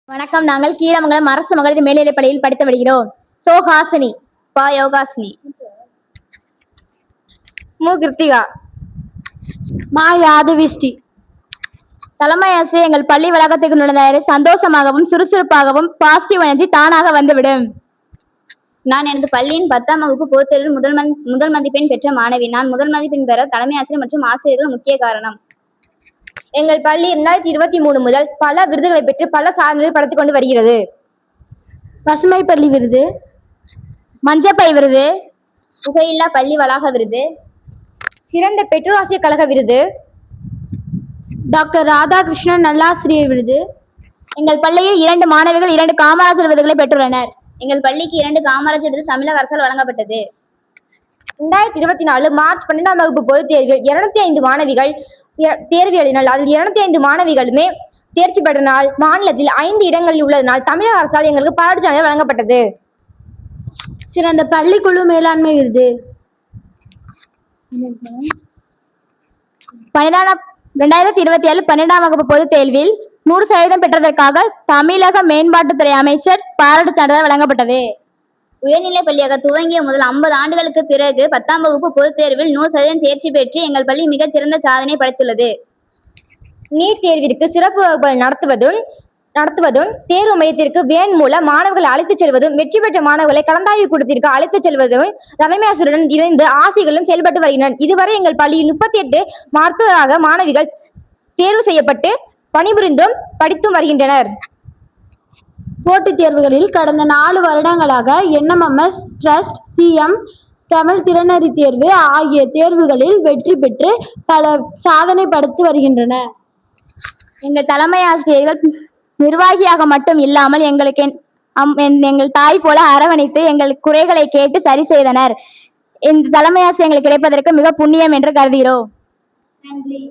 வணக்கம். நாங்கள் கீழமங்கலம் அரசு மகளிர் மேல்நிலைப் பள்ளியில் படித்து வருகிறோம். சோஹாசினி, ப. யோகாசினி, மு. கிருத்திகா, மா. யாதுவிஸ்ரீ. தலைமை ஆசிரியர் எங்கள் பள்ளி வளாகத்துக்கு நுழைந்தாரு சந்தோஷமாகவும் சுறுசுறுப்பாகவும் பாசிட்டிவ் எனர்ஜி தானாக வந்துவிடும். நான் எனது பள்ளியின் 10ஆம் வகுப்பு பொதுத் தேர்வில் முதல் மதிப்பெண் பெற்ற மாணவி. நான் முதல் மதிப்பெண் பெற தலைமை ஆசிரியர் மற்றும் ஆசிரியர்கள் முக்கிய காரணம். எங்கள் பள்ளி 2023 முதல் பல விருதுகளை பெற்று பல சாதனைகளை படைத்துக் கொண்டு வருகிறது. பசுமை பள்ளி விருது, மஞ்சப்பை விருது, புகையில்லா பள்ளி வளாக விருது, சிறந்த பெற்றோராசிரியர் கழக விருது, டாக்டர் ராதாகிருஷ்ணன் நல்லாசிரியர் விருது. எங்கள் பள்ளியில் 2 மாணவிகள் 2 காமராஜர் விருதுகளை பெற்றுள்ளனர். எங்கள் பள்ளிக்கு 2 காமராஜர் விருது தமிழக அரசால் வழங்கப்பட்டது. 2024 மார்ச் 12ஆம் வகுப்பு பொதுத் தேர்வில் 205 மாணவிகள் தேர்வு எழுதினால் அதில் 205 மாணவிகளுமே தேர்ச்சி பெற்றனால் மாநிலத்தில் 5 இடங்களில் உள்ளதனால் தமிழக அரசால் எங்களுக்கு பாராட்டு சான்றிதழ் வழங்கப்பட்டது. சிறந்த பள்ளிக்குழு மேலாண்மை விருது 2027 12ஆம் வகுப்பு பொதுத் தேர்வில் 100% பெற்றதற்காக தமிழக மேம்பாட்டுத்துறை அமைச்சர் பாராட்டு சான்றிதழ் வழங்கப்பட்டது. உயர்நிலைப் பள்ளியாக துவங்கிய முதல் 50 ஆண்டுகளுக்கு பிறகு 10ஆம் வகுப்பு பொதுத் தேர்வில் 100% தேர்ச்சி பெற்று எங்கள் பள்ளி மிகச்சிறந்த சாதனை படைத்துள்ளது. நீட் தேர்விற்கு சிறப்பு வகுப்புகள் நடத்துவதும் தேர்வு மையத்திற்கு வேன் மூலம் மாணவர்களை அழைத்துச் செல்வதும் வெற்றி பெற்ற மாணவர்களை கலந்தாய்வு கூட்டத்திற்கு அழைத்துச் செல்வதும் தலைமை ஆசிரியருடன் இணைந்து ஆசிரியர்களும் செயல்பட்டு வருகின்றனர். இதுவரை எங்கள் பள்ளியில் 38 மருத்துவராக மாணவிகள் தேர்வு செய்யப்பட்டு பணிபுரிந்தும் படித்தும் வருகின்றனர். போட்டித் தேர்வுகளில் கடந்த 4 வருடங்களாக NMMS ட்ரஸ்ட், CM தமிழ் திறனறி தேர்வு ஆகிய தேர்வுகளில் வெற்றி பெற்று பல சாதனை படைத்து வருகின்றனர். எங்கள் தலைமை ஆசிரியர்கள் நிர்வாகியாக மட்டும் இல்லாமல் எங்கள் தாய் போல அரவணைத்து எங்கள் குறைகளை கேட்டு சரி செய்தனர். இந்த தலைமை ஆசிரியர் எங்களுக்கு கிடைப்பதற்கு மிக புண்ணியம் என்று கருதுகிறோம். நன்றி.